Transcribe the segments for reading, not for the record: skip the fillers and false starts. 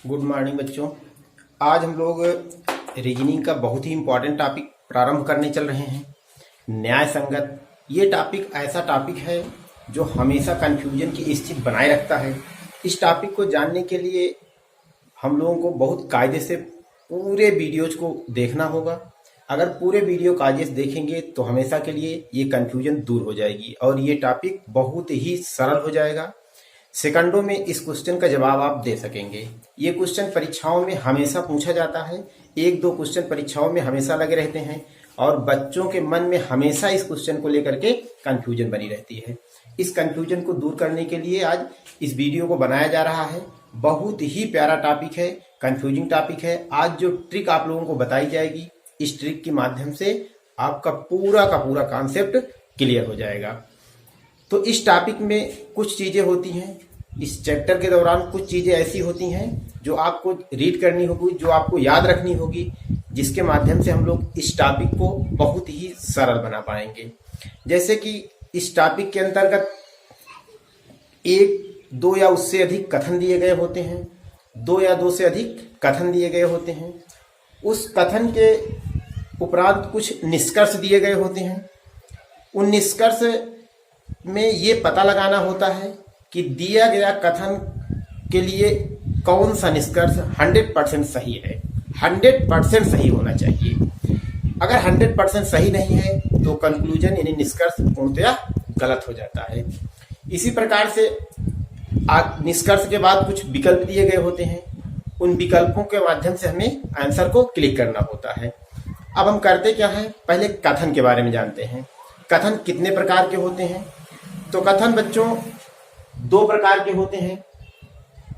Good morning बच्चों। आज हम लोग रीजनिंग का बहुत ही इम्पोर्टेंट टॉपिक प्रारंभ करने चल रहे हैं, न्याय संगत। ये टॉपिक ऐसा टॉपिक है जो हमेशा कंफ्यूजन की स्थिति बनाए रखता है। इस टॉपिक को जानने के लिए हम लोगों को बहुत कायदे से पूरे वीडियोज को देखना होगा। अगर पूरे वीडियो कायदे से देखेंगे तो हमेशा के लिए ये कंफ्यूजन दूर हो जाएगी और ये टॉपिक बहुत ही सरल हो जाएगा। सेकंडों में इस क्वेश्चन का जवाब आप दे सकेंगे। ये क्वेश्चन परीक्षाओं में हमेशा पूछा जाता है, एक दो क्वेश्चन परीक्षाओं में हमेशा लगे रहते हैं और बच्चों के मन में हमेशा इस क्वेश्चन को लेकर के कंफ्यूजन बनी रहती है। इस कंफ्यूजन को दूर करने के लिए आज इस वीडियो को बनाया जा रहा है। बहुत ही प्यारा टॉपिक है, कंफ्यूजिंग टॉपिक है। आज जो ट्रिक आप लोगों को बताई जाएगी, इस ट्रिक के माध्यम से आपका पूरा का पूरा कॉन्सेप्ट क्लियर हो जाएगा। तो इस टॉपिक में कुछ चीजें होती हैं, इस चैप्टर के दौरान कुछ चीजें ऐसी होती हैं जो आपको रीड करनी होगी, जो आपको याद रखनी होगी, जिसके माध्यम से हम लोग इस टॉपिक को बहुत ही सरल बना पाएंगे। जैसे कि इस टॉपिक के अंतर्गत एक, दो या उससे अधिक कथन दिए गए होते हैं, दो या दो से अधिक कथन दिए गए होते हैं। उस कथन के उपरांत कुछ निष्कर्ष दिए गए होते हैं। उन निष्कर्ष में ये पता लगाना होता है कि दिया गया कथन के लिए कौन सा निष्कर्ष 100% सही है। 100% सही होना चाहिए। अगर 100% सही नहीं है तो कंक्लूजन यानी निष्कर्ष पूर्णतः गलत हो जाता है। इसी प्रकार से निष्कर्ष के बाद कुछ विकल्प दिए गए होते हैं। उन विकल्पों के माध्यम से हमें आंसर को क्लिक करना होता है। अब हम करते क्या है, पहले कथन के बारे में जानते हैं। कथन कितने प्रकार के होते हैं? तो कथन बच्चों दो प्रकार के होते हैं।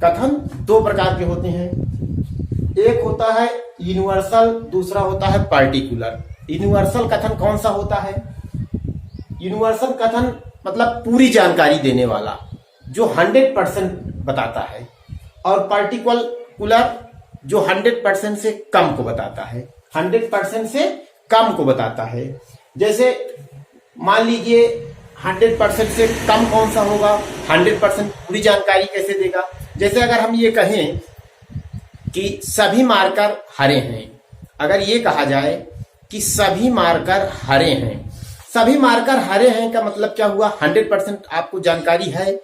कथन दो प्रकार के होते हैं, एक होता है यूनिवर्सल, दूसरा होता है पार्टिकुलर। यूनिवर्सल कथन कौन सा होता है? यूनिवर्सल कथन मतलब पूरी जानकारी देने वाला, जो 100% बताता है, और पार्टिकुलर जो 100% से कम को बताता है। 100% से कम को बताता है। जैसे मान लीजिए 100% से कम कौन सा होगा, 100% पूरी जानकारी कैसे देगा। जैसे अगर हम ये कहें कि सभी मार्कर हरे हैं, अगर ये कहा जाए कि सभी मार्कर हरे हैं, सभी मार्कर हरे हैं का मतलब क्या हुआ? 100% आपको जानकारी है,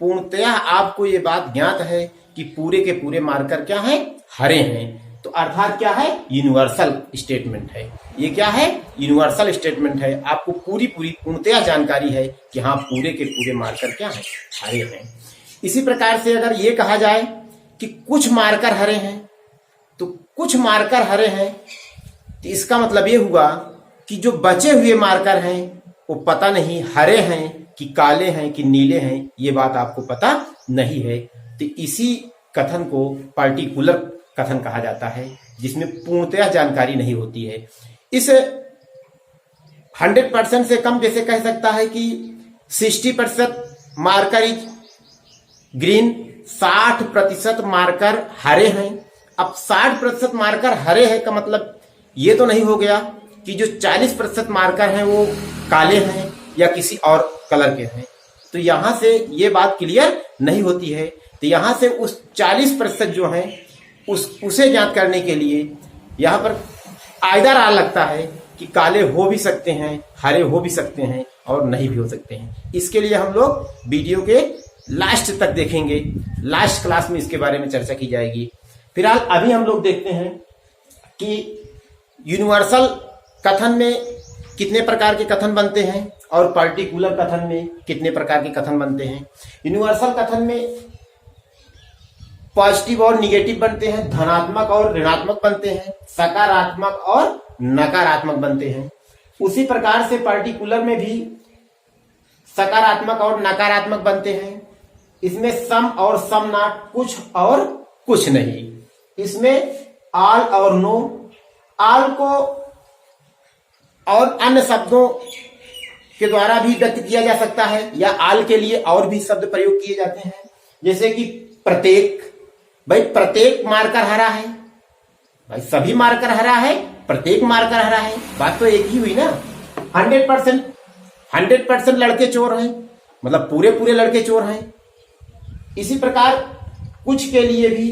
पूर्णतया आपको ये बात ज्ञात है कि पूरे के पूरे मार्कर क्या हैं? हरे हैं। तो अर्थात क्या है? यूनिवर्सल स्टेटमेंट है। ये क्या है? यूनिवर्सल स्टेटमेंट है। आपको पूरी पूर्णतया जानकारी है कि हाँ, पूरे के पूरे मार्कर क्या हैं? हरे हैं। इसी प्रकार से अगर ये कहा जाए कि कुछ मार्कर हरे हैं, तो कुछ मार्कर हरे हैं, तो इसका मतलब ये हुआ कि जो बचे हुए मार्कर हैं वो पता नहीं हरे हैं कि काले हैं कि नीले हैं, ये बात आपको पता नहीं है। तो इसी कथन को पार्टिकुलर कथन कहा जाता है, जिसमें पूर्णतया जानकारी नहीं होती है। इस 100% से कम जैसे कह सकता है कि 60% मार्कर इज ग्रीन, 60% मार्कर हरे हैं। अब 60% मार्कर हरे हैं का मतलब ये तो नहीं हो गया कि जो 40% मार्कर हैं वो काले हैं या किसी और कलर के हैं। तो यहां से ये बात क्लियर नहीं होती है। तो यहां से उस 40% जो है उसे ज्ञात करने के लिए यहाँ पर आइदर आ लगता है कि काले हो भी सकते हैं, हरे हो भी सकते हैं और नहीं भी हो सकते हैं। इसके लिए हम लोग वीडियो के लास्ट तक देखेंगे, लास्ट क्लास में इसके बारे में चर्चा की जाएगी। फिलहाल अभी हम लोग देखते हैं कि यूनिवर्सल कथन में कितने प्रकार के कथन बनते हैं और पार्टिकुलर कथन में कितने प्रकार के कथन बनते हैं। यूनिवर्सल कथन में पॉजिटिव और निगेटिव बनते हैं, धनात्मक और ऋणात्मक बनते हैं, सकारात्मक और नकारात्मक बनते हैं। उसी प्रकार से पार्टिकुलर में भी सकारात्मक और नकारात्मक बनते हैं। इसमें सम और सम नॉट, कुछ और कुछ नहीं। इसमें ऑल और नो, ऑल को और अन्य शब्दों के द्वारा भी व्यक्त किया जा सकता है, या ऑल के लिए और भी शब्द प्रयोग किए जाते हैं। जैसे कि प्रत्येक, भाई प्रत्येक मार्कर हरा है, भाई सभी मार्कर हरा है, प्रत्येक मार्कर हरा है, बात तो एक ही हुई ना। 100% लड़के चोर हैं, मतलब पूरे पूरे लड़के चोर हैं। इसी प्रकार कुछ के लिए भी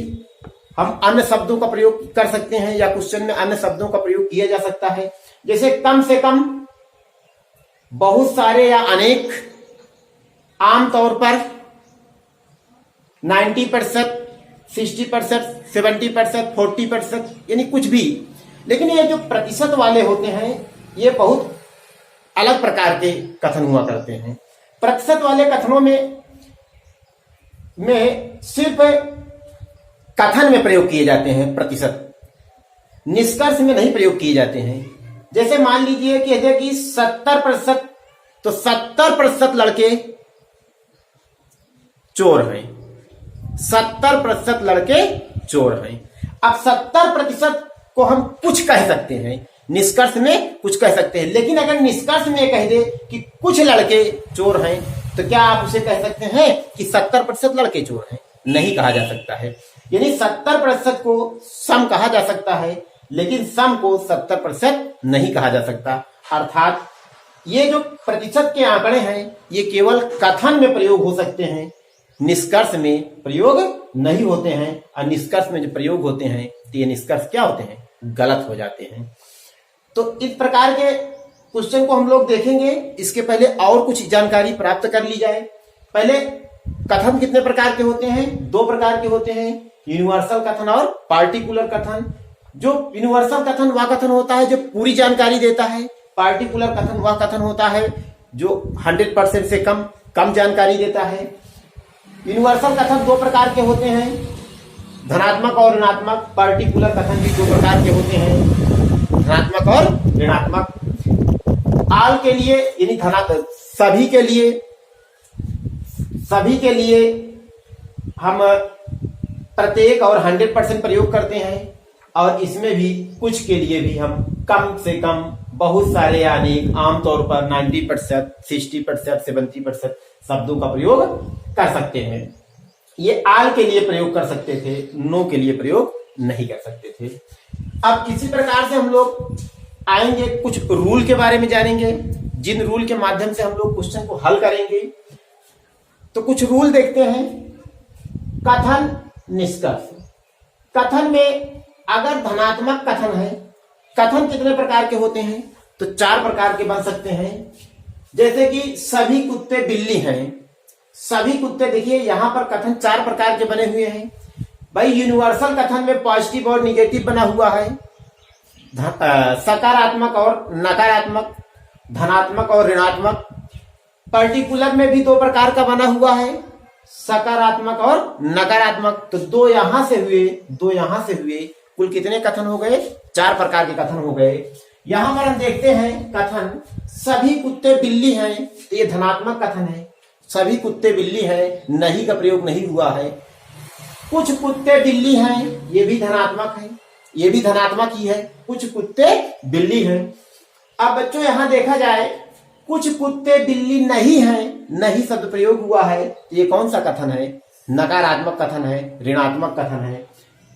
हम अन्य शब्दों का प्रयोग कर सकते हैं या क्वेश्चन में अन्य शब्दों का प्रयोग किया जा सकता है, जैसे कम से कम, बहुत सारे या अनेक, आमतौर पर, 90%, 60%, 70%, 40%, यानी कुछ भी। लेकिन ये जो प्रतिशत वाले होते हैं ये बहुत अलग प्रकार के कथन हुआ करते हैं। प्रतिशत वाले कथनों में सिर्फ कथन में प्रयोग किए जाते हैं प्रतिशत, निष्कर्ष में नहीं प्रयोग किए जाते हैं। जैसे मान लीजिए कि 70%, तो 70% लड़के चोर हैं, 70% लड़के चोर हैं। अब 70% को हम कुछ कह सकते हैं, निष्कर्ष में कुछ कह सकते हैं, लेकिन अगर निष्कर्ष में कह दे कि कुछ लड़के चोर हैं, तो क्या आप उसे कह सकते हैं कि 70% लड़के चोर हैं? नहीं कहा जा सकता है। यानी 70% को सम कहा जा सकता है, लेकिन सम को 70% नहीं कहा जा सकता। अर्थात ये जो प्रतिशत के आंकड़े हैं ये केवल कथन में प्रयोग हो सकते हैं, निष्कर्ष में प्रयोग नहीं होते हैं। और निष्कर्ष में जो प्रयोग होते हैं तो ये निष्कर्ष क्या होते हैं? गलत हो जाते हैं। तो इस प्रकार के क्वेश्चन को हम लोग देखेंगे। इसके पहले और कुछ जानकारी प्राप्त कर ली जाए। पहले कथन कितने प्रकार के होते हैं? 2 प्रकार के होते हैं, यूनिवर्सल कथन और पार्टिकुलर कथन। जो यूनिवर्सल कथन वह कथन होता है जो पूरी जानकारी देता है। पार्टिकुलर कथन वह कथन होता है जो 100% से कम जानकारी देता है। यूनिवर्सल कथन 2 प्रकार के होते हैं, धनात्मक और ऋणात्मक। पार्टिकुलर कथन भी 2 प्रकार के होते हैं, धनात्मक और ऋणात्मक। आल के लिए यानी सभी के लिए हम प्रत्येक और 100% प्रयोग करते हैं, और इसमें भी कुछ के लिए भी हम कम से कम, बहुत सारे यानी आमतौर पर 90%, 60%, 70% शब्दों का प्रयोग कर सकते हैं। ये आल के लिए प्रयोग कर सकते थे, नो के लिए प्रयोग नहीं कर सकते थे। अब इसी प्रकार से हम लोग आएंगे, कुछ रूल के बारे में जानेंगे, जिन रूल के माध्यम से हम लोग क्वेश्चन को हल करेंगे। तो कुछ रूल देखते हैं। कथन निष्कर्ष। कथन में अगर धनात्मक कथन है, कथन कितने प्रकार के होते हैं? तो 4 प्रकार के बन सकते हैं। जैसे कि सभी कुत्ते बिल्ली हैं। सभी कुत्ते, देखिए यहां पर कथन 4 प्रकार के बने हुए हैं। भाई यूनिवर्सल कथन में पॉजिटिव और निगेटिव बना हुआ है, सकारात्मक और नकारात्मक, धनात्मक और ऋणात्मक। पर्टिकुलर में भी 2 प्रकार का बना हुआ है, सकारात्मक और नकारात्मक। तो 2 यहां से हुए, 2 यहां से हुए, कुल कितने कथन हो गए? 4 प्रकार के कथन हो गए। यहां पर हम देखते हैं कथन सभी कुत्ते बिल्ली हैं, तो ये धनात्मक कथन है। सभी कुत्ते बिल्ली हैं, नहीं का प्रयोग नहीं हुआ है। कुछ कुत्ते बिल्ली हैं, ये भी धनात्मक है, ये भी धनात्मक ही है। कुछ कुत्ते बिल्ली हैं। अब बच्चों यहां देखा जाए, कुछ कुत्ते बिल्ली नहीं हैं, नहीं शब्द प्रयोग हुआ है, ये कौन सा कथन है? नकारात्मक कथन है, ऋणात्मक कथन है।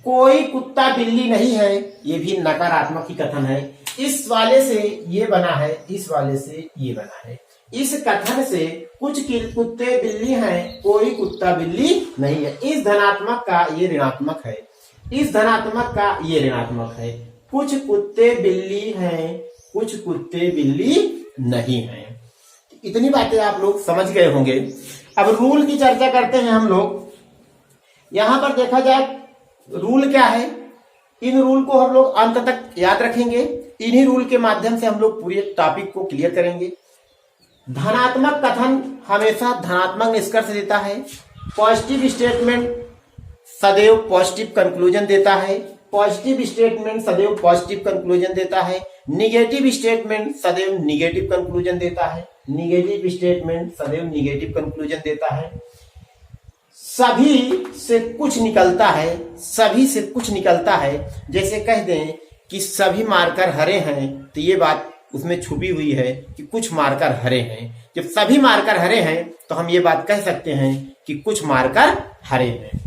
कोई कुत्ता बिल्ली नहीं है, ये भी नकारात्मक ही कथन है। इस वाले से ये बना है, इस वाले से ये बना है। इस कथन से कुछ कुत्ते बिल्ली हैं, कोई कुत्ता बिल्ली नहीं है। इस धनात्मक का ये ऋणात्मक है, इस धनात्मक का ये ऋणात्मक है। कुछ कुत्ते बिल्ली हैं, कुछ कुत्ते बिल्ली नहीं हैं। इतनी बातें आप लोग समझ गए होंगे। अब रूल की चर्चा करते हैं हम लोग। यहां पर देखा जाए रूल क्या है, इन रूल को हम लोग अंत तक याद रखेंगे। इन्हीं रूल के माध्यम से हम लोग पूरे टॉपिक को क्लियर करेंगे। धनात्मक कथन हमेशा धनात्मक निष्कर्ष देता है। पॉजिटिव स्टेटमेंट सदैव पॉजिटिव कंक्लूजन देता है। पॉजिटिव स्टेटमेंट सदैव पॉजिटिव कंक्लूजन देता है। निगेटिव स्टेटमेंट सदैव निगेटिव कंक्लूजन देता है। निगेटिव स्टेटमेंट सदैव निगेटिव कंक्लूजन देता है। सभी से कुछ निकलता है, सभी से कुछ निकलता है। जैसे कह दें कि सभी मार्कर हरे हैं, तो ये बात उसमें छुपी हुई है कि कुछ मार्कर हरे हैं। जब सभी मार्कर हरे हैं तो हम ये बात कह सकते हैं कि कुछ मार्कर हरे हैं।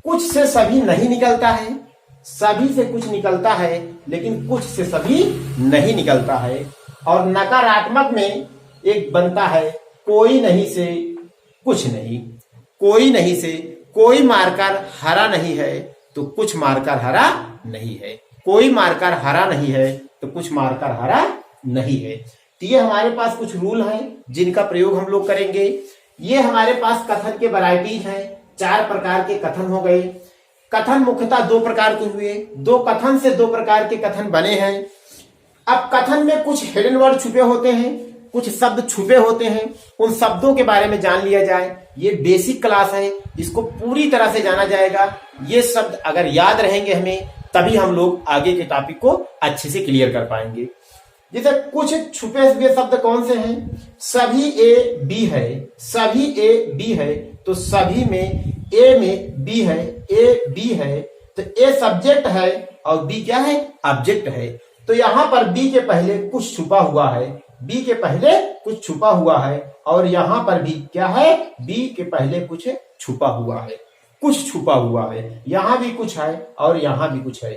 कुछ से सभी नहीं निकलता है, सभी से कुछ निकलता है, लेकिन कुछ से सभी नहीं निकलता है। और नकारात्मक में एक बनता है कोई नहीं से कुछ नहीं। कोई नहीं से कोई मार्कर हरा नहीं है, तो कुछ मारकर हरा नहीं है। कोई मारकर हरा नहीं है तो कुछ मारकर हरा नहीं है। तो ये हमारे पास कुछ रूल हैं जिनका प्रयोग हम लोग करेंगे। ये हमारे पास कथन के वैरायटीज हैं, 4 प्रकार के कथन हो गए। कथन मुख्यतः 2 प्रकार के हुए, 2 कथन से 2 प्रकार के कथन बने हैं। अब कथन में कुछ हिडन वर्ड छुपे होते हैं, कुछ शब्द छुपे होते हैं, उन शब्दों के बारे में जान लिया जाए। ये बेसिक क्लास है, इसको पूरी तरह से जाना जाएगा। ये शब्द अगर याद रहेंगे हमें, तभी हम लोग आगे के टॉपिक को अच्छे से क्लियर कर पाएंगे। जैसे कुछ छुपे हुए शब्द कौन से हैं? सभी ए बी है, सभी ए बी है, तो सभी में ए में बी है, ए बी है, तो ए सब्जेक्ट है और बी क्या है? ऑब्जेक्ट है। तो यहां पर बी के पहले कुछ छुपा हुआ है, बी के पहले कुछ छुपा हुआ है, और यहां पर भी क्या है? बी के पहले कुछ छुपा हुआ है, कुछ छुपा हुआ है। यहां भी कुछ है और यहां भी कुछ है।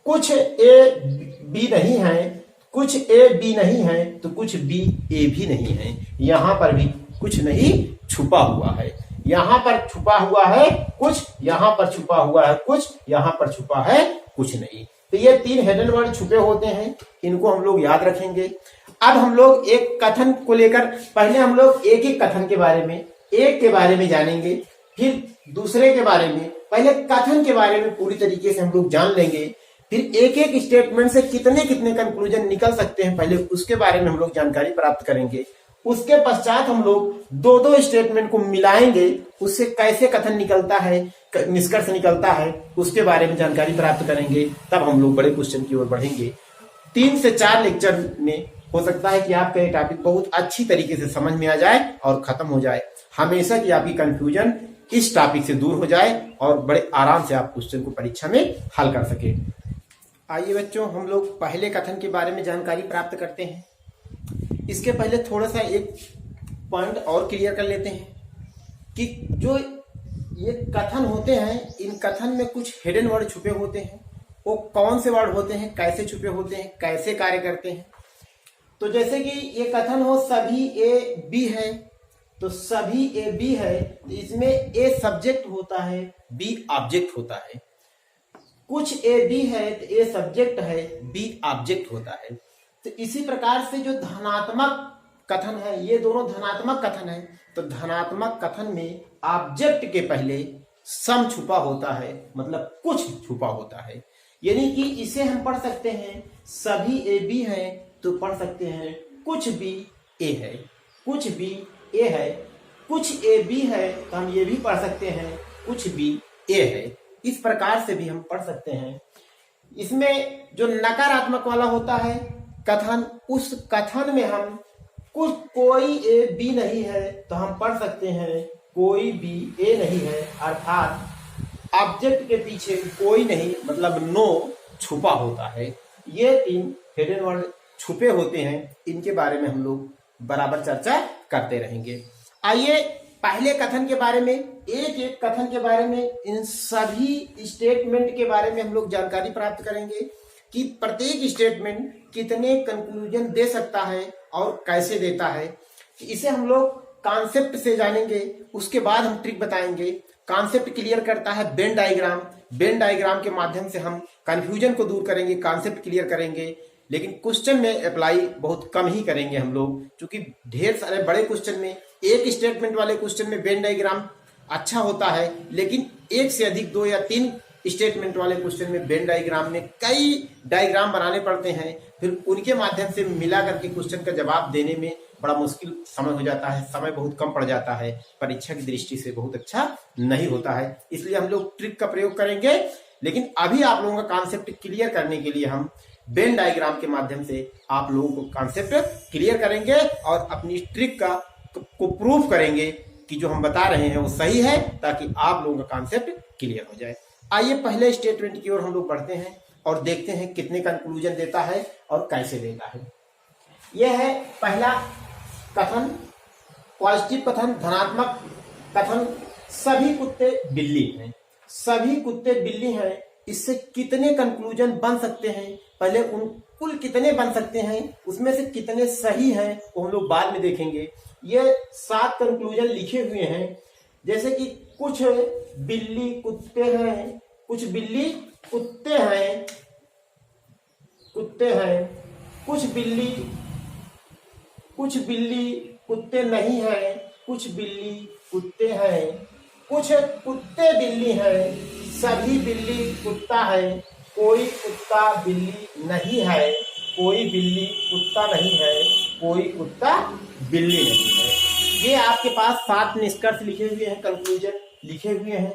कुछ ए बी नहीं है, कुछ ए बी नहीं है, तो कुछ बी ए भी नहीं है। यहां पर भी कुछ नहीं छुपा हुआ है, यहां पर छुपा हुआ है कुछ, यहां पर छुपा हुआ है कुछ, यहां पर छुपा है कुछ नहीं। तो ये 3 हिडन वर्ड छुपे होते हैं, इनको हम लोग याद रखेंगे। अब हम लोग एक कथन को लेकर पहले हम लोग एक एक कथन के बारे में, एक के बारे में जानेंगे, फिर दूसरे के बारे में, पहले कथन के बारे में पूरी तरीके से हम लोग जान लेंगे, फिर एक एक स्टेटमेंट से कितने कितने कंक्लूजन निकल सकते हैं पहले उसके बारे में हम लोग जानकारी प्राप्त करेंगे। उसके पश्चात हम लोग 2-2 स्टेटमेंट को मिलाएंगे, उससे कैसे कथन निकलता है, निष्कर्ष निकलता है, उसके बारे में जानकारी प्राप्त करेंगे। तब हम लोग बड़े क्वेश्चन की ओर बढ़ेंगे। 3 से 4 लेक्चर में हो सकता है कि आपका ये टॉपिक बहुत अच्छी तरीके से समझ में आ जाए और खत्म हो जाए। हमेशा की आपकी कंफ्यूजन इस टॉपिक से दूर हो जाए और बड़े आराम से आप क्वेश्चन को परीक्षा में हल कर सके। आइए बच्चों, हम लोग पहले कथन के बारे में जानकारी प्राप्त करते हैं। इसके पहले थोड़ा सा एक पॉइंट और क्लियर कर लेते हैं कि जो ये कथन होते हैं, इन कथन में कुछ हिडन वर्ड छुपे होते हैं। वो कौन से वर्ड होते हैं, कैसे छुपे होते हैं, कैसे कार्य करते हैं। तो जैसे कि ये कथन हो सभी ए बी है, तो सभी ए बी है, तो इसमें ए सब्जेक्ट होता है, बी ऑब्जेक्ट होता है। कुछ ए बी है तो ए सब्जेक्ट है, बी ऑब्जेक्ट होता है। तो इसी प्रकार से जो धनात्मक कथन है, ये दोनों धनात्मक कथन है, तो धनात्मक कथन में ऑब्जेक्ट के पहले सम छुपा होता है, मतलब कुछ छुपा होता है। यानी कि इसे हम पढ़ सकते हैं सभी ए बी है, तो पढ़ सकते हैं कुछ बी ए है, कुछ बी ए है। कुछ ए बी है तो हम ये भी पढ़ सकते हैं कुछ बी ए है। इस प्रकार से भी हम पढ़ सकते हैं। इसमें जो नकारात्मक वाला होता है कथन, उस कथन में हम कुछ कोई ए बी नहीं है तो हम पढ़ सकते हैं कोई बी ए नहीं है, अर्थात ऑब्जेक्ट के पीछे कोई नहीं, मतलब नो छुपा होता है। ये 3 हिडन वर्ड छुपे होते हैं, इनके बारे में हम लोग बराबर चर्चा करते रहेंगे। आइए पहले कथन के बारे में, एक एक कथन के बारे में, इन सभी स्टेटमेंट के बारे में हम लोग जानकारी प्राप्त करेंगे कि प्रत्येक स्टेटमेंट कितने कंक्लूजन दे सकता है और कैसे देता है। इसे हम लोग कॉन्सेप्ट से जानेंगे, उसके बाद हम ट्रिक बताएंगे। कॉन्सेप्ट क्लियर करता है वेन डायग्राम, वेन डायग्राम के माध्यम से हम कंफ्यूजन को दूर करेंगे, कॉन्सेप्ट क्लियर करेंगे। लेकिन क्वेश्चन में अप्लाई बहुत कम ही करेंगे हम लोग, क्योंकि ढेर सारे बड़े क्वेश्चन में, एक स्टेटमेंट वाले क्वेश्चन में वेन डायग्राम अच्छा होता है, लेकिन 1 से अधिक 2 या 3 स्टेटमेंट वाले क्वेश्चन में वेन डायग्राम में कई डायग्राम बनाने पड़ते हैं, फिर उनके माध्यम से मिला करके क्वेश्चन का जवाब देने में बड़ा मुश्किल समय हो जाता है, समय बहुत कम पड़ जाता है, परीक्षा की दृष्टि से बहुत अच्छा नहीं होता है। इसलिए हम लोग ट्रिक का प्रयोग करेंगे। लेकिन अभी आप लोगों का कॉन्सेप्ट क्लियर करने के लिए हम वेन डायग्राम के माध्यम से आप लोगों को कॉन्सेप्ट क्लियर करेंगे और अपनी ट्रिक को प्रूफ करेंगे कि जो हम बता रहे हैं वो सही है, ताकि आप लोगों का कॉन्सेप्ट क्लियर हो जाए। आइए पहले स्टेटमेंट की ओर हम लोग बढ़ते हैं और देखते हैं कितने कंक्लूजन देता है और कैसे देता है। यह है पहला कथन, पॉजिटिव कथन, धनात्मक कथन। सभी कुत्ते बिल्ली हैं, सभी कुत्ते बिल्ली हैं। इससे कितने कंक्लूजन बन सकते हैं, पहले उन कुल कितने बन सकते हैं, उसमें से कितने सही हैं वो हम लोग बाद में देखेंगे। ये 7 कंक्लूजन लिखे हुए हैं, जैसे कि कुछ बिल्ली कुत्ते हैं, कुछ बिल्ली कुत्ते हैं, कुछ बिल्ली कुत्ते नहीं हैं, कुछ बिल्ली कुत्ते हैं, कुछ कुत्ते बिल्ली हैं, सभी बिल्ली कुत्ता है, कोई कुत्ता बिल्ली नहीं है, कोई बिल्ली कुत्ता नहीं है, कोई कुत्ता बिल्ली नहीं है। ये आपके पास 7 निष्कर्ष लिखे हुए हैं, कंक्लूजन लिखे हुए हैं।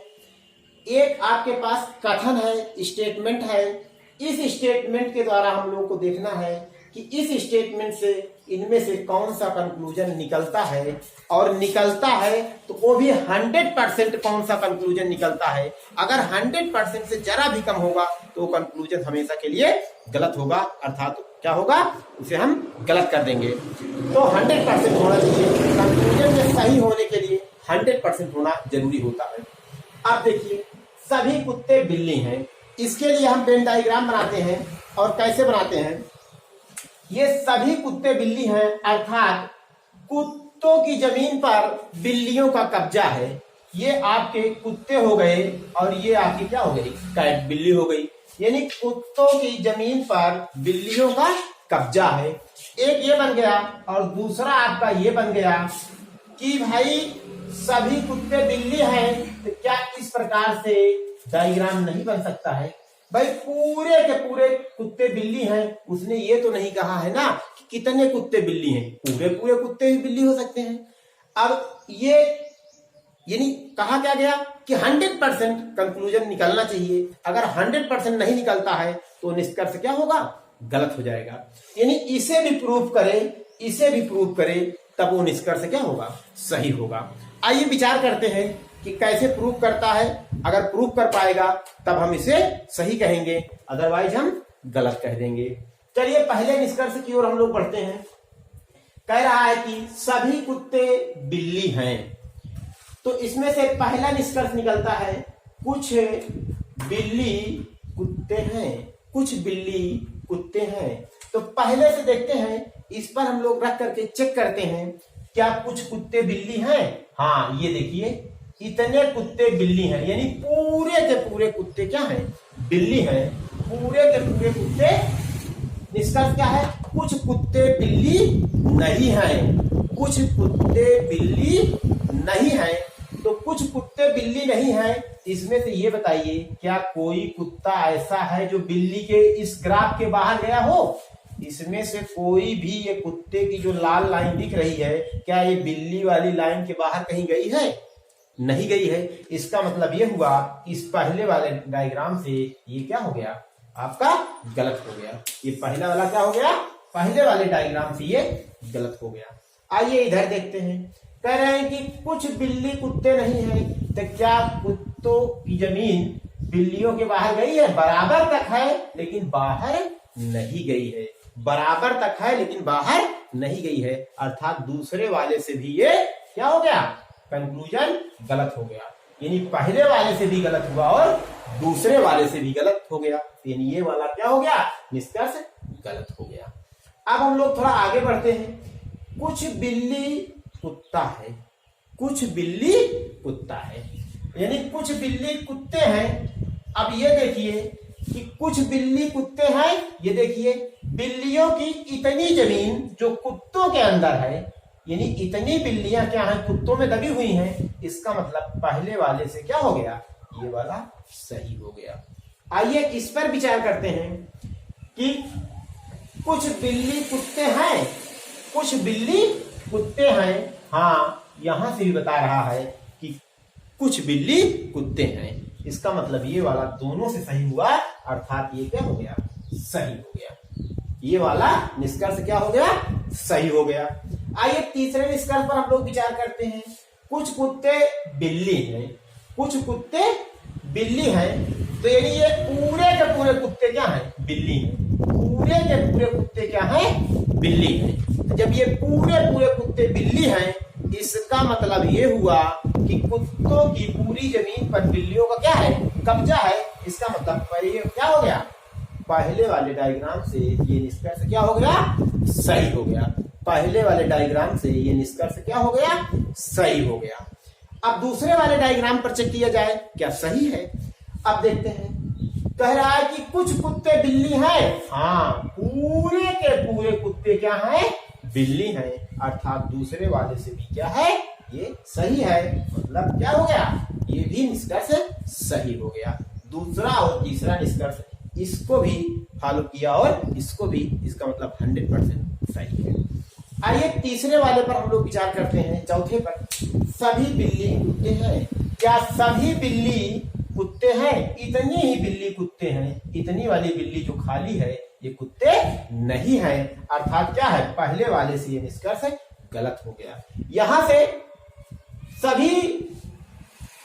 एक आपके पास कथन है, स्टेटमेंट है। इस स्टेटमेंट के द्वारा हम लोगों को देखना है कि इस स्टेटमेंट से इनमें से कौन सा कंक्लूजन निकलता है, और निकलता है तो वो भी 100% कौन सा कंक्लूजन निकलता है। अगर 100% से जरा भी कम होगा तो वो कंक्लूजन हमेशा के लिए गलत होगा, अर्थात क्या होगा, उसे हम गलत कर देंगे। तो 100% होना चाहिए, कंक्लूजन में सही होने के लिए 100% होना जरूरी होता है। अब देखिए, सभी कुत्ते बिल्ली हैं, इसके लिए हम वेन डायग्राम बनाते हैं। और कैसे बनाते हैं, ये सभी कुत्ते बिल्ली हैं, अर्थात कुत्तों की जमीन पर बिल्लियों का कब्जा है। ये आपके कुत्ते हो गए और ये आपकी क्या हो गई, कैट बिल्ली हो गई। यानी कुत्तों की जमीन पर बिल्लियों का कब्जा है। एक ये बन गया, और दूसरा आपका ये बन गया कि भाई सभी कुत्ते बिल्ली हैं, तो क्या इस प्रकार से डायग्राम नहीं बन सकता है। भाई पूरे के पूरे कुत्ते बिल्ली हैं, उसने ये तो नहीं कहा है ना कि कितने कुत्ते बिल्ली हैं, पूरे पूरे कुत्ते भी बिल्ली हो सकते हैं। अब ये यानी कहा क्या गया कि 100% कंक्लूजन निकलना चाहिए। अगर 100% नहीं निकलता है तो निष्कर्ष क्या होगा, गलत हो जाएगा। यानी इसे भी प्रूव करें तब वो निष्कर्ष क्या होगा, सही होगा। आइए विचार करते हैं कि कैसे प्रूव करता है। अगर प्रूव कर पाएगा तब हम इसे सही कहेंगे, अदरवाइज हम गलत कह देंगे। चलिए पहले निष्कर्ष की ओर हम लोग बढ़ते हैं। कह रहा है कि सभी कुत्ते बिल्ली हैं, तो इसमें से पहला निष्कर्ष निकलता है कुछ बिल्ली कुत्ते हैं, कुछ बिल्ली कुत्ते हैं। तो पहले से देखते हैं, इस पर हम लोग रख करके चेक करते हैं क्या कुछ कुत्ते बिल्ली हैं। हाँ, ये देखिए इतने कुत्ते बिल्ली हैं, यानी पूरे के पूरे कुत्ते क्या हैं, बिल्ली हैं। पूरे के पूरे कुत्ते, निष्कर्ष क्या है, कुछ कुत्ते बिल्ली नहीं हैं, कुछ कुत्ते बिल्ली नहीं हैं। तो कुछ कुत्ते बिल्ली नहीं हैं, इसमें से ये बताइए क्या कोई कुत्ता ऐसा है जो बिल्ली के इस ग्राफ के बाहर गया हो। इसमें से कोई भी, ये कुत्ते की जो लाल लाइन दिख रही है, क्या ये बिल्ली वाली लाइन के बाहर कहीं गई है, नहीं गई है। इसका मतलब ये हुआ इस पहले वाले डायग्राम से ये क्या हो गया, आपका गलत हो गया। ये पहला वाला क्या हो गया, पहले वाले डायग्राम से ये गलत हो गया। आइए इधर देखते हैं, कह रहे हैं कि कुछ बिल्ली कुत्ते नहीं है, तो क्या कुत्तों की जमीन बिल्लियों के बाहर गई है, बराबर तक है लेकिन बाहर नहीं गई है, बराबर तक है लेकिन बाहर नहीं गई है। अर्थात दूसरे वाले से भी ये क्या हो गया, कंक्लूजन गलत हो गया। यानी पहले वाले से भी गलत हुआ और दूसरे वाले से भी गलत हो गया, यानी ये वाला क्या हो गया, निष्कर्ष गलत हो गया। अब हम लोग थोड़ा आगे बढ़ते हैं। कुछ बिल्ली कुत्ता है, कुछ बिल्ली कुत्ता है, यानी कुछ बिल्ली कुत्ते हैं। अब ये देखिए कि कुछ बिल्ली कुत्ते हैं, ये देखिए बिल्लियों की इतनी जमीन जो कुत्तों के अंदर है, यानी इतनी बिल्लियां क्या हैं, कुत्तों में दबी हुई हैं। इसका मतलब पहले वाले से क्या हो गया, ये वाला सही हो गया। आइए इस पर विचार करते हैं कि कुछ बिल्ली कुत्ते हैं, कुछ बिल्ली कुत्ते हैं। हाँ, यहां से भी बता रहा है कि कुछ बिल्ली कुत्ते हैं। इसका मतलब ये वाला दोनों से सही हुआ, अर्थात ये क्या हो गया, सही हो गया। ये वाला निष्कर्ष क्या हो गया, सही हो गया। आइए तीसरे निष्कर्ष पर हम लोग विचार करते हैं। कुछ कुत्ते बिल्ली हैं, कुछ कुत्ते बिल्ली हैं, तो यानी ये पूरे के पूरे कुत्ते क्या हैं, बिल्ली हैं। पूरे के पूरे कुत्ते क्या हैं, बिल्ली हैं। जब ये पूरे पूरे कुत्ते बिल्ली हैं, इसका मतलब ये हुआ कि कुत्तों की पूरी जमीन पर बिल्लियों का क्या है, कब्जा है। इसका मतलब ये क्या हो गया, पहले वाले डायग्राम से ये निष्कर्ष क्या हो गया, सही हो गया। पहले वाले डायग्राम से ये निष्कर्ष क्या हो गया, सही हो गया। अब दूसरे वाले डायग्राम पर चेक किया जाए क्या सही है। अब देखते हैं, कह रहा है कि कुछ कुत्ते बिल्ली हैं। हाँ, पूरे के पूरे कुत्ते क्या हैं? बिल्ली हैं। अर्थात दूसरे वाले से भी क्या है? ये सही है। मतलब क्या हो गया? ये भी निष्कर्ष सही हो गया। दूसरा और तीसरा निष्कर्ष इसको भी फॉलो किया और इसको भी, इसका मतलब 100% सही है। आइए तीसरे वाले पर हम लोग विचार करते हैं, चौथे पर। सभी बिल्ली कुत्ते हैं। क्या सभी बिल्ली कुत्ते हैं? इतनी ही बिल्ली कुत्ते हैं। इतनी वाली बिल्ली जो खाली है ये कुत्ते नहीं है। अर्थात क्या है? पहले वाले से ये निष्कर्ष गलत हो गया। यहां से सभी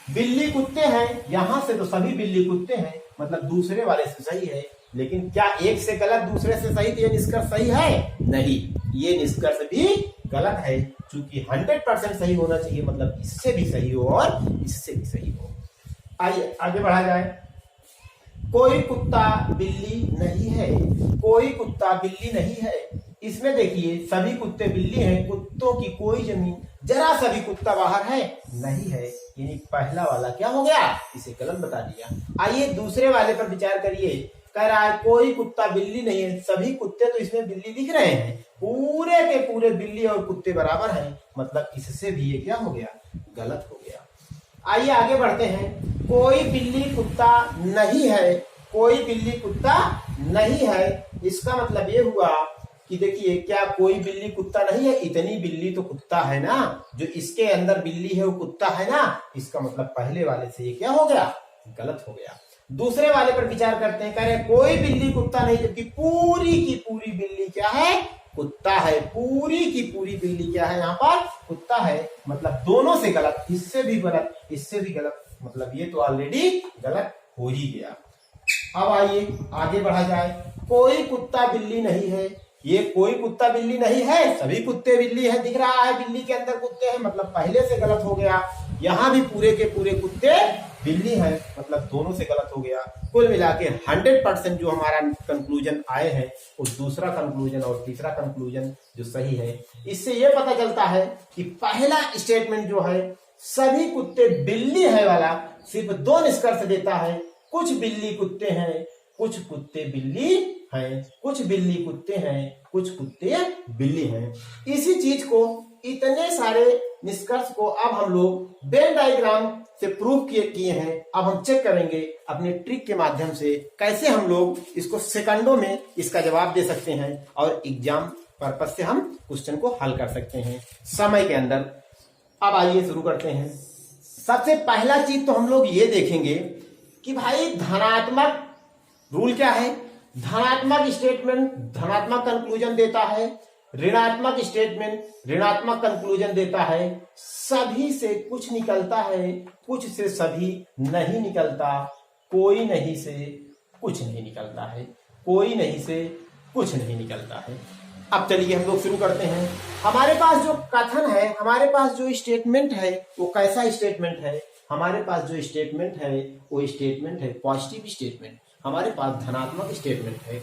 बिल्ली कुत्ते हैं, यहां से तो सभी बिल्ली कुत्ते हैं, मतलब दूसरे वाले से सही है। लेकिन क्या एक से गलत दूसरे से सही, तो ये निष्कर्ष सही है? नहीं, ये निष्कर्ष भी गलत है। क्योंकि 100% सही होना चाहिए, मतलब इससे भी सही हो और इससे भी सही हो। आइए आगे बढ़ा जाए। कोई कुत्ता बिल्ली नहीं है। कोई कुत्ता बिल्ली नहीं है। इसमें देखिए सभी कुत्ते बिल्ली हैं, कुत्तों की कोई जमीन, जरा सा भी कुत्ता बाहर है नहीं है। यानी पहला वाला क्या हो गया? इसे गलत बता दिया। आइए दूसरे वाले पर विचार करिए। कह रहा है कोई कुत्ता बिल्ली नहीं है। सभी कुत्ते तो इसमें बिल्ली दिख रहे हैं, पूरे के पूरे बिल्ली और कुत्ते बराबर हैं, मतलब इससे भी ये क्या हो गया? गलत हो गया। आइए आगे बढ़ते हैं। कोई बिल्ली कुत्ता नहीं है। कोई बिल्ली कुत्ता नहीं है। इसका मतलब ये हुआ कि देखिए, क्या कोई बिल्ली कुत्ता नहीं है? इतनी बिल्ली तो कुत्ता है ना, जो इसके अंदर बिल्ली है वो कुत्ता है ना। इसका मतलब पहले वाले से ये क्या हो गया? गलत हो गया। दूसरे वाले पर विचार करते हैं। कह रहे कोई बिल्ली कुत्ता नहीं, जबकि पूरी की पूरी बिल्ली क्या है? कुत्ता है। पूरी की पूरी बिल्ली क्या है? यहाँ पर कुत्ता है। मतलब दोनों से गलत, इससे भी गलत, इससे भी गलत, मतलब ये तो ऑलरेडी गलत हो ही गया। अब आइए आगे बढ़ा जाए। कोई कुत्ता बिल्ली नहीं है। ये कोई कुत्ता बिल्ली नहीं है, सभी कुत्ते बिल्ली है। दिख रहा है बिल्ली के अंदर कुत्ते हैं, मतलब पहले से गलत हो गया। यहाँ भी पूरे के पूरे कुत्ते बिल्ली है, मतलब दोनों से गलत हो गया। कुल मिला के 100% जो हमारा कंक्लूजन आए हैं, वो दूसरा कंक्लूजन और तीसरा कंक्लूजन जो सही है। इससे ये पता चलता है कि पहला स्टेटमेंट जो है सभी कुत्ते बिल्ली है वाला, सिर्फ दो निष्कर्ष देता है। कुछ बिल्ली कुत्ते हैं, कुछ कुत्ते बिल्ली हैं, कुछ बिल्ली कुत्ते हैं, कुछ कुत्ते बिल्ली हैं। इसी चीज को, इतने सारे निष्कर्ष को अब हम लोग वेन डायग्राम से प्रूव किए हैं। अब हम चेक करेंगे अपने ट्रिक के माध्यम से कैसे हम लोग इसको सेकंडों में इसका जवाब दे सकते हैं और एग्जाम पर्पस से हम क्वेश्चन को हल कर सकते हैं समय के अंदर। अब आइए शुरू करते हैं। सबसे पहला चीज तो हम लोग ये देखेंगे कि भाई धनात्मक रूल क्या है। धनात्मक स्टेटमेंट धनात्मक कंक्लूजन देता है, ऋणात्मक स्टेटमेंट ऋणात्मक कंक्लूजन देता है। सभी से कुछ निकलता है, कुछ से सभी नहीं निकलता, कोई नहीं से कुछ नहीं निकलता है, कोई नहीं से कुछ नहीं निकलता है। अब चलिए हम लोग शुरू करते हैं। हमारे पास जो कथन है, हमारे पास जो स्टेटमेंट है, वो कैसा स्टेटमेंट है? हमारे पास जो स्टेटमेंट है वो स्टेटमेंट है पॉजिटिव स्टेटमेंट, हमारे पास धनात्मक स्टेटमेंट है।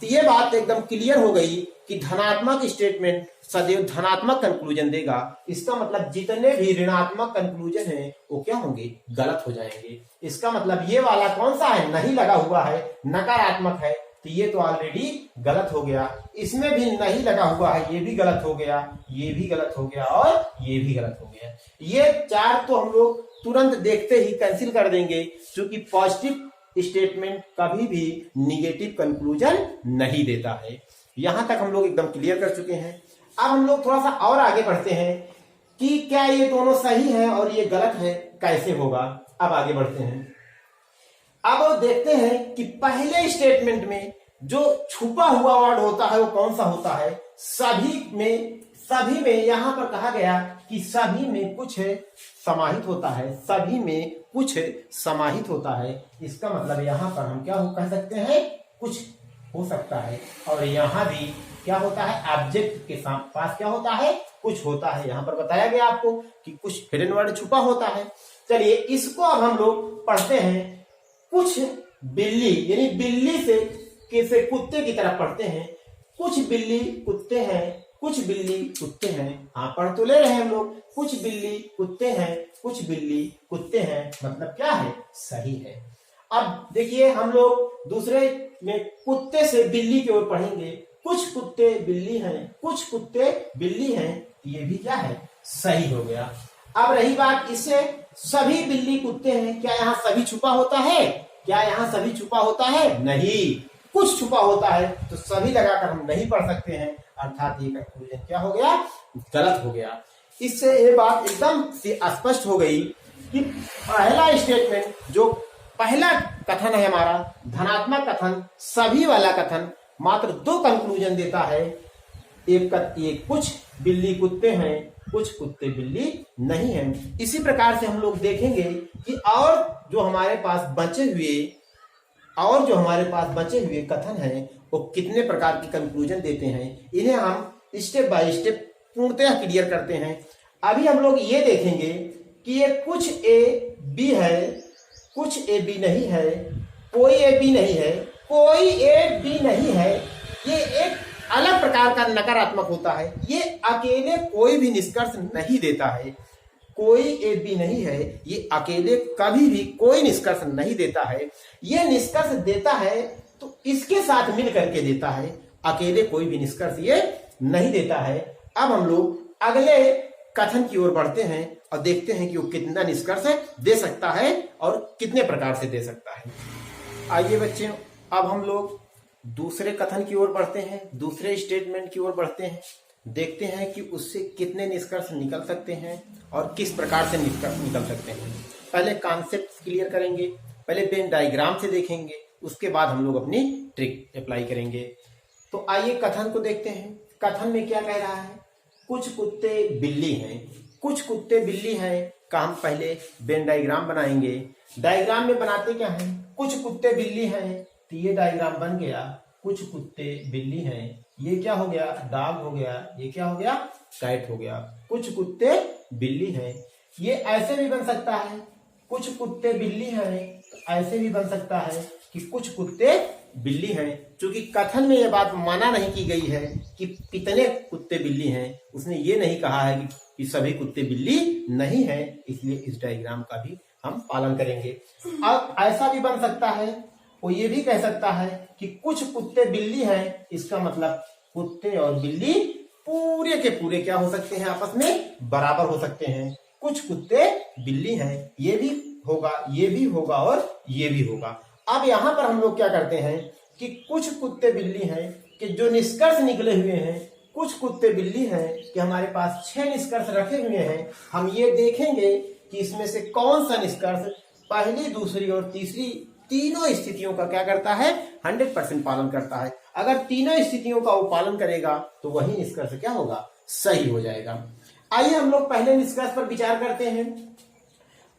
तो ये बात एकदम क्लियर हो गई कि धनात्मक स्टेटमेंट सदैव धनात्मक कंक्लूजन देगा। इसका मतलब जितने भी ऋणात्मक कंक्लूजन है वो क्या होंगे? गलत हो जाएंगे। इसका मतलब ये वाला कौन सा है? नहीं लगा हुआ है, नकारात्मक है, तो ये तो ऑलरेडी गलत हो गया। इसमें भी नहीं लगा हुआ है, ये भी गलत हो गया, ये भी गलत हो गया और ये भी गलत हो गया। ये चार तो हम लोग तुरंत देखते ही कैंसिल कर देंगे, क्योंकि पॉजिटिव स्टेटमेंट कभी भी निगेटिव कंक्लूजन नहीं देता है। यहां तक हम लोग एकदम क्लियर कर चुके हैं। अब हम लोग थोड़ा सा और आगे बढ़ते हैं कि क्या ये दोनों सही है और ये गलत है, कैसे होगा। अब आगे बढ़ते हैं। अब देखते हैं कि पहले स्टेटमेंट में जो छुपा हुआ वर्ड होता है वो कौन सा होता है। सभी में यहां पर कहा गया कि सभी में कुछ समाहित होता है, सभी में कुछ समाहित होता है। इसका मतलब यहां पर हम क्या कह सकते हैं? कुछ हो सकता है। और यहां भी क्या होता है? ऑब्जेक्ट के पास क्या होता है? कुछ होता है। यहां पर बताया गया आपको कि कुछ हिडन वर्ड छुपा होता है। चलिए इसको अब हम लोग पढ़ते हैं। कुछ बिल्ली, यानी बिल्ली से कुत्ते की तरफ पढ़ते हैं। कुछ बिल्ली कुत्ते हैं, कुछ बिल्ली कुत्ते हैं। हाँ, पढ़ तो ले रहे हैं हम लोग। कुछ बिल्ली कुत्ते हैं, कुछ बिल्ली कुत्ते हैं, मतलब क्या है? सही है। अब देखिए हम लोग दूसरे में कुत्ते से बिल्ली की ओर पढ़ेंगे। कुछ कुत्ते बिल्ली हैं, कुछ कुत्ते बिल्ली हैं, ये भी क्या है, सही हो गया। अब रही बात इससे सभी बिल्ली कुत्ते हैं, क्या यहाँ सभी छुपा होता है? क्या यहाँ सभी छुपा होता है? नहीं, कुछ छुपा होता है, तो सभी लगाकर हम नहीं पढ़ सकते हैं, अर्थात ये कंक्लूजन क्या हो गया, गलत हो गया। इससे ये बात एकदम से स्पष्ट हो गई कि पहला स्टेटमेंट, जो पहला कथन है हमारा धनात्मक कथन, सभी वाला कथन मात्र दो कंक्लूजन देता है। एक कुछ बिल्ली कुत्ते हैं, कुछ कुत्ते बिल्ली नहीं हैं। इसी प्रकार से हम लोग देखेंगे कि और जो हमारे पास बचे हुए कथन हैं वो कितने प्रकार की कंक्लूजन देते हैं, इन्हें हम स्टेप बाय स्टेप पूर्णतः क्लियर करते हैं। अभी हम लोग ये देखेंगे कि ये कुछ ए बी है, कुछ ए बी नहीं है, कोई ए बी नहीं है, कोई ए बी नहीं है, ये एक अलग प्रकार का नकारात्मक होता है। ये अकेले कोई भी निष्कर्ष नहीं देता है। कोई ए बी नहीं है, ये अकेले कभी भी कोई निष्कर्ष नहीं देता है। ये निष्कर्ष देता है तो इसके साथ मिल करके देता है, अकेले कोई भी निष्कर्ष ये नहीं देता है। अब हम लोग अगले कथन की ओर बढ़ते हैं और देखते हैं कि वो कितना निष्कर्ष दे सकता है और कितने प्रकार से दे सकता है। आइए बच्चे, अब हम लोग दूसरे कथन की ओर बढ़ते हैं, दूसरे स्टेटमेंट की ओर बढ़ते हैं, देखते हैं कि उससे कितने निष्कर्ष निकल सकते हैं और किस प्रकार से निष्कर्ष निकल सकते हैं। पहले कॉन्सेप्ट क्लियर करेंगे, पहले वेन डायग्राम से देखेंगे, उसके बाद हम लोग अपनी ट्रिक अप्लाई करेंगे। तो आइए कथन को देखते हैं। कथन में क्या कह रहा है, कुछ कुत्ते बिल्ली हैं, कुछ कुत्ते बिल्ली हैं का हम पहले वेन डायग्राम बनाएंगे। डायग्राम में बनाते क्या है, कुछ कुत्ते बिल्ली हैं, तो ये डायग्राम बन गया, कुछ कुत्ते बिल्ली हैं, ये क्या हो गया, डॉग हो गया, ये क्या हो गया, कैट हो गया। कुछ कुत्ते बिल्ली हैं, ये ऐसे भी बन सकता है, कुछ कुत्ते बिल्ली हैं, तो ऐसे भी बन सकता है कि कुछ कुत्ते बिल्ली हैं। क्योंकि कथन में यह बात माना नहीं की गई है कि कितने कुत्ते बिल्ली हैं, उसने ये नहीं कहा है कि सभी कुत्ते बिल्ली नहीं है, इसलिए इस डायग्राम का भी हम पालन करेंगे। अब ऐसा भी बन सकता है, वो ये भी कह सकता है कि कुछ कुत्ते बिल्ली हैं, इसका मतलब कुत्ते और बिल्ली पूरे के पूरे क्या हो सकते हैं, आपस में बराबर हो सकते हैं। कुछ कुत्ते बिल्ली हैं, ये भी होगा, ये भी होगा और ये भी होगा। अब यहां पर हम लोग क्या करते हैं कि कुछ कुत्ते बिल्ली हैं कि जो निष्कर्ष निकले हुए हैं, कुछ कुत्ते बिल्ली हैं कि हमारे पास 6 निष्कर्ष रखे हुए हैं। हम ये देखेंगे कि इसमें से कौन सा निष्कर्ष पहली, दूसरी और तीसरी तीनों स्थितियों का क्या करता है, 100% पालन करता है। अगर तीनों स्थितियों का वो पालन करेगा तो वही निष्कर्ष क्या होगा, सही हो जाएगा। आइए हम लोग पहले निष्कर्ष पर विचार करते हैं।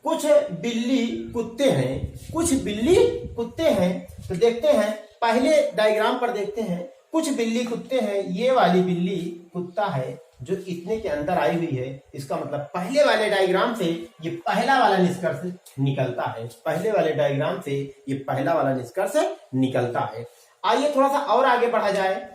कुछ बिल्ली कुत्ते हैं, कुछ बिल्ली कुत्ते हैं, तो देखते हैं पहले डायग्राम पर देखते हैं। कुछ बिल्ली कुत्ते हैं, ये वाली बिल्ली कुत्ता है जो इतने के अंदर आई हुई है, इसका मतलब पहले वाले डायग्राम से ये पहला वाला निष्कर्ष निकलता है, पहले वाले डायग्राम से ये पहला वाला निष्कर्ष निकलता है। आइए थोड़ा सा और आगे बढ़ा जाए।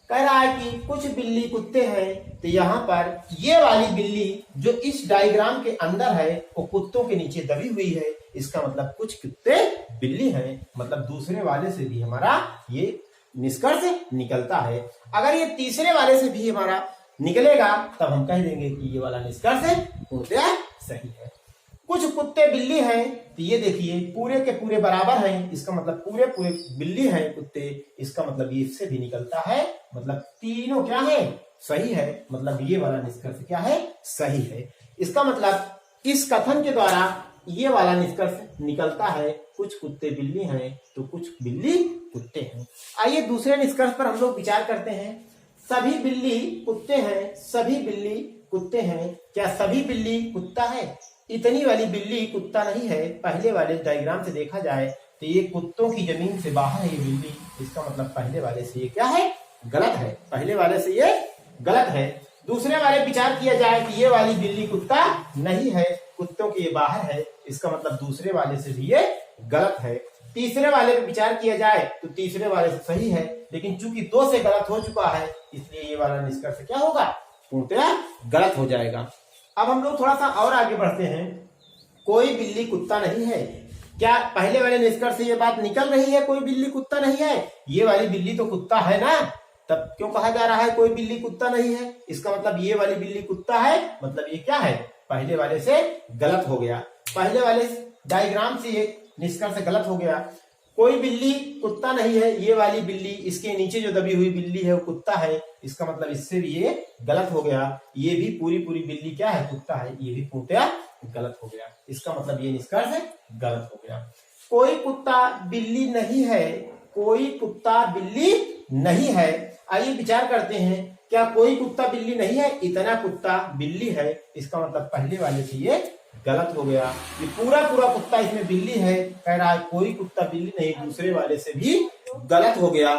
कह रहा है कि कुछ बिल्ली कुत्ते हैं, तो यहाँ पर ये वाली बिल्ली जो इस डायग्राम के अंदर है वो कुत्तों के नीचे दबी हुई है, इसका मतलब कुछ कुत्ते बिल्ली हैं, मतलब दूसरे वाले से भी हमारा ये निष्कर्ष निकलता है। अगर ये तीसरे वाले से भी हमारा निकलेगा तब हम कह देंगे कि ये वाला निष्कर्ष पूर्णतः सही है। कुछ कुत्ते बिल्ली हैं, तो ये देखिए पूरे के पूरे बराबर हैं, इसका मतलब पूरे पूरे बिल्ली हैं कुत्ते, इसका मतलब ये इससे भी निकलता है, मतलब तीनों क्या है, सही है, मतलब ये वाला निष्कर्ष क्या है, सही है। इसका मतलब इस कथन के द्वारा ये वाला निष्कर्ष निकलता है, कुछ कुत्ते बिल्ली हैं तो कुछ बिल्ली कुत्ते हैं। आइए दूसरे निष्कर्ष पर हम लोग विचार करते हैं। सभी बिल्ली कुत्ते हैं, सभी बिल्ली कुत्ते हैं, क्या सभी बिल्ली कुत्ता है? इतनी वाली बिल्ली कुत्ता नहीं है। पहले वाले डायग्राम से देखा जाए तो ये कुत्तों की जमीन से बाहर है ये बिल्ली, इसका मतलब पहले वाले से ये क्या है, गलत है, पहले वाले से ये गलत है। दूसरे वाले विचार किया जाए कि ये वाली बिल्ली कुत्ता नहीं है, कुत्तों के ये बाहर है, इसका मतलब दूसरे वाले से भी ये गलत है। तीसरे वाले पे विचार किया जाए तो तीसरे वाले से सही है, लेकिन चूंकि 2 से गलत हो चुका है इसलिए ये वाला निष्कर्ष क्या होगा, पूर्णतः गलत हो जाएगा। अब हम लोग थोड़ा सा और आगे बढ़ते हैं। कोई बिल्ली कुत्ता नहीं है, क्या पहले वाले निष्कर्ष से ये बात निकल रही है कोई बिल्ली कुत्ता नहीं है? ये वाली बिल्ली तो कुत्ता है ना, तब क्यों कहा जा रहा है कोई बिल्ली कुत्ता नहीं है? इसका मतलब ये वाली बिल्ली कुत्ता है, मतलब ये क्या है? पहले वाले से गलत हो गया। पहले वाले डायग्राम से ये निष्कर्ष गलत हो गया। कोई बिल्ली कुत्ता नहीं है, ये वाली बिल्ली, इसके नीचे जो दबी हुई बिल्ली है वो कुत्ता है, इसका मतलब इससे भी ये गलत हो गया। ये भी पूरी बिल्ली क्या है? कुत्ता है, ये भी पूर्णतया गलत हो गया। इसका मतलब ये निष्कर्ष गलत हो गया। कोई कुत्ता बिल्ली नहीं है, कोई कुत्ता बिल्ली नहीं है। आइए विचार करते हैं, क्या कोई कुत्ता बिल्ली नहीं है? इतना कुत्ता बिल्ली है, इसका मतलब पहले वाले से ये गलत हो गया। ये पूरा कुत्ता इसमें बिल्ली है, कह रहा है कोई कुत्ता बिल्ली नहीं, दूसरे वाले से भी गलत हो गया।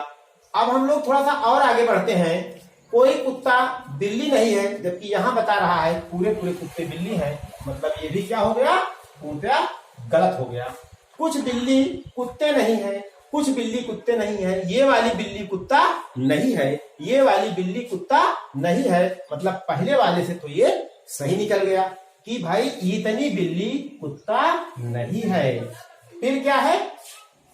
अब हम लोग थोड़ा सा और आगे बढ़ते हैं। कोई कुत्ता बिल्ली नहीं है, जबकि यहाँ बता रहा है पूरे कुत्ते बिल्ली हैं, मतलब ये भी क्या हो गया? पूर्णतया गलत हो गया। कुछ बिल्ली कुत्ते नहीं है, कुछ बिल्ली कुत्ते नहीं है, ये वाली बिल्ली कुत्ता नहीं है, ये वाली बिल्ली कुत्ता नहीं है, मतलब पहले वाले से तो ये सही निकल गया कि भाई इतनी बिल्ली कुत्ता नहीं है। फिर क्या है?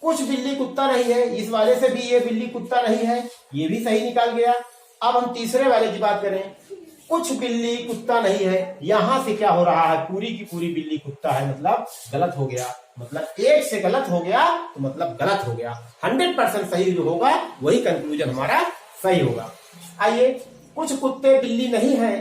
कुछ बिल्ली कुत्ता नहीं है, इस वाले से भी ये बिल्ली कुत्ता नहीं है, ये भी सही निकल गया। अब हम तीसरे वाले की बात करें, कुछ बिल्ली कुत्ता नहीं है, यहां से क्या हो रहा है? पूरी की पूरी बिल्ली कुत्ता है, मतलब गलत हो गया। मतलब एक से गलत हो गया तो मतलब गलत हो गया। 100% सही जो होगा वही कंक्लूजन हमारा सही होगा। आइए, कुछ कुत्ते बिल्ली नहीं है,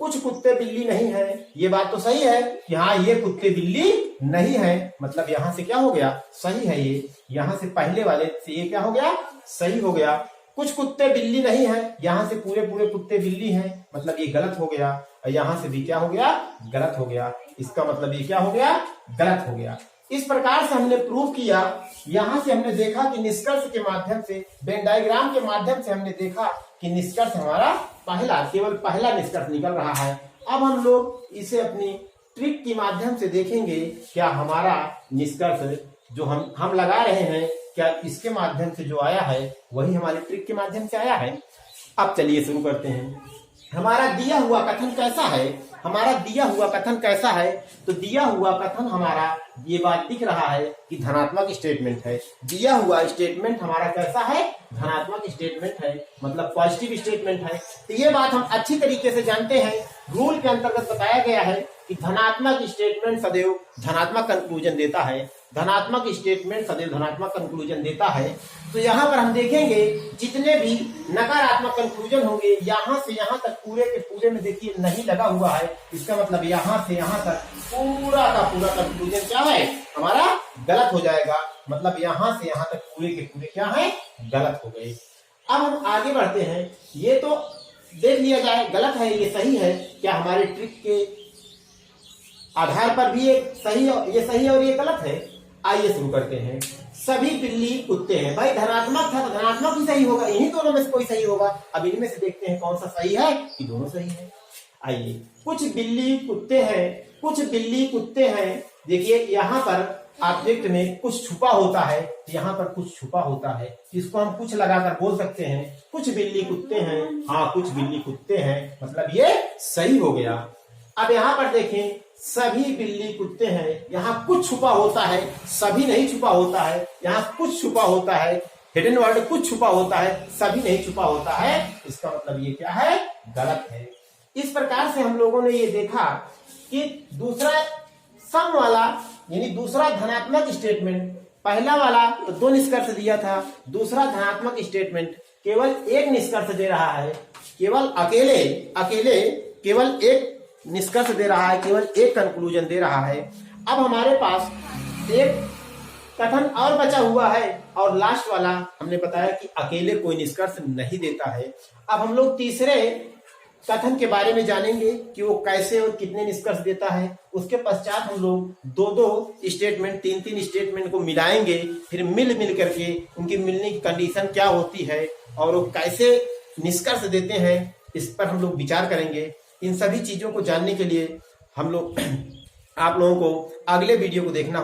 कुछ कुत्ते बिल्ली नहीं है, ये बात तो सही है कि हाँ ये कुत्ते बिल्ली नहीं है, मतलब यहां से क्या हो गया? सही है ये। यहां से पहले वाले से ये क्या हो गया? सही हो गया। कुछ कुत्ते बिल्ली नहीं है, यहां से पूरे कुत्ते बिल्ली हैं, मतलब ये गलत हो गया। और यहां से भी क्या हो गया? गलत हो गया। इसका मतलब ये क्या हो गया? गलत हो गया। इस प्रकार से हमने प्रूव किया। यहां से हमने देखा कि निष्कर्ष के माध्यम से, वेन डायग्राम के माध्यम से हमने देखा कि निष्कर्ष हमारा केवल पहला निष्कर्ष निकल रहा है। अब हम लोग इसे अपनी ट्रिक के माध्यम से देखेंगे, क्या हमारा निष्कर्ष जो हम लगा रहे हैं, क्या इसके माध्यम से जो आया है वही हमारी ट्रिक के माध्यम से आया है। अब चलिए शुरू करते हैं। हमारा दिया हुआ कथन कैसा है? हमारा दिया हुआ कथन कैसा है? तो दिया हुआ कथन हमारा ये बात दिख रहा है कि धनात्मक स्टेटमेंट है। दिया हुआ स्टेटमेंट हमारा कैसा है? धनात्मक स्टेटमेंट है, मतलब पॉजिटिव स्टेटमेंट है। तो ये बात हम अच्छी तरीके से जानते हैं। रूल के अंतर्गत बताया गया है कि धनात्मक स्टेटमेंट सदैव धनात्मक कंक्लूजन देता है। धनात्मक स्टेटमेंट सदैव धनात्मक कंक्लूजन देता है। तो यहाँ पर हम देखेंगे जितने भी नकारात्मक कंक्लूजन होंगे, यहाँ से यहाँ तक पूरे के पूरे में देखिए नहीं लगा हुआ है, इसका मतलब यहाँ से यहाँ तक पूरा का पूरा कंक्लूजन क्या है? हमारा गलत हो जाएगा। मतलब यहाँ से यहाँ तक पूरे के पूरे क्या है? गलत हो गए। अब हम आगे बढ़ते हैं। ये तो देख लिया जाए गलत है, ये सही है। क्या हमारे ट्रिक के आधार पर भी ये सही और ये गलत है? आइए शुरू करते हैं। सभी बिल्ली कुत्ते हैं। भाई धनात्मक था तो धनात्मक ही सही होगा, इन्हीं दोनों में से कोई सही होगा। अब इनमें से देखते हैं कौन सा सही है कि दोनों सही है। आइए, कुछ बिल्ली कुत्ते हैं, कुछ बिल्ली कुत्ते हैं। देखिए यहाँ पर ऑब्जेक्ट में कुछ छुपा होता है, यहाँ पर कुछ छुपा होता है, इसको हम कुछ लगाकर बोल सकते हैं कुछ बिल्ली कुत्ते हैं। हाँ, कुछ बिल्ली कुत्ते हैं, मतलब ये सही हो गया। अब यहाँ पर देखें, सभी बिल्ली कुत्ते हैं, यहाँ कुछ छुपा होता है, सभी नहीं छुपा होता है। यहाँ कुछ छुपा होता है, हिडन वर्ड कुछ छुपा होता है, सभी नहीं छुपा होता है, इसका मतलब ये क्या है? गलत है। इस प्रकार से हम लोगों ने ये देखा कि दूसरा सम वाला यानी दूसरा धनात्मक स्टेटमेंट, पहला वाला तो 2 निष्कर्ष दिया था, दूसरा धनात्मक स्टेटमेंट केवल एक निष्कर्ष दे रहा है, केवल अकेले केवल एक निष्कर्ष दे रहा है, केवल एक कंक्लूजन दे रहा है। अब हमारे पास एक कथन और बचा हुआ है और लास्ट वाला हमने बताया कि अकेले कोई निष्कर्ष नहीं देता है। अब हम लोग तीसरे कथन के बारे में जानेंगे कि वो कैसे और कितने निष्कर्ष देता है। उसके पश्चात हम लोग 2-2 स्टेटमेंट, 3-3 स्टेटमेंट को मिलाएंगे, फिर मिल करके उनकी मिलने की कंडीशन क्या होती है और वो कैसे निष्कर्ष देते हैं, इस पर हम लोग विचार करेंगे। इन सभी चीजों को जानने के लिए हम लोग आप लोगों को अगले वीडियो को देखना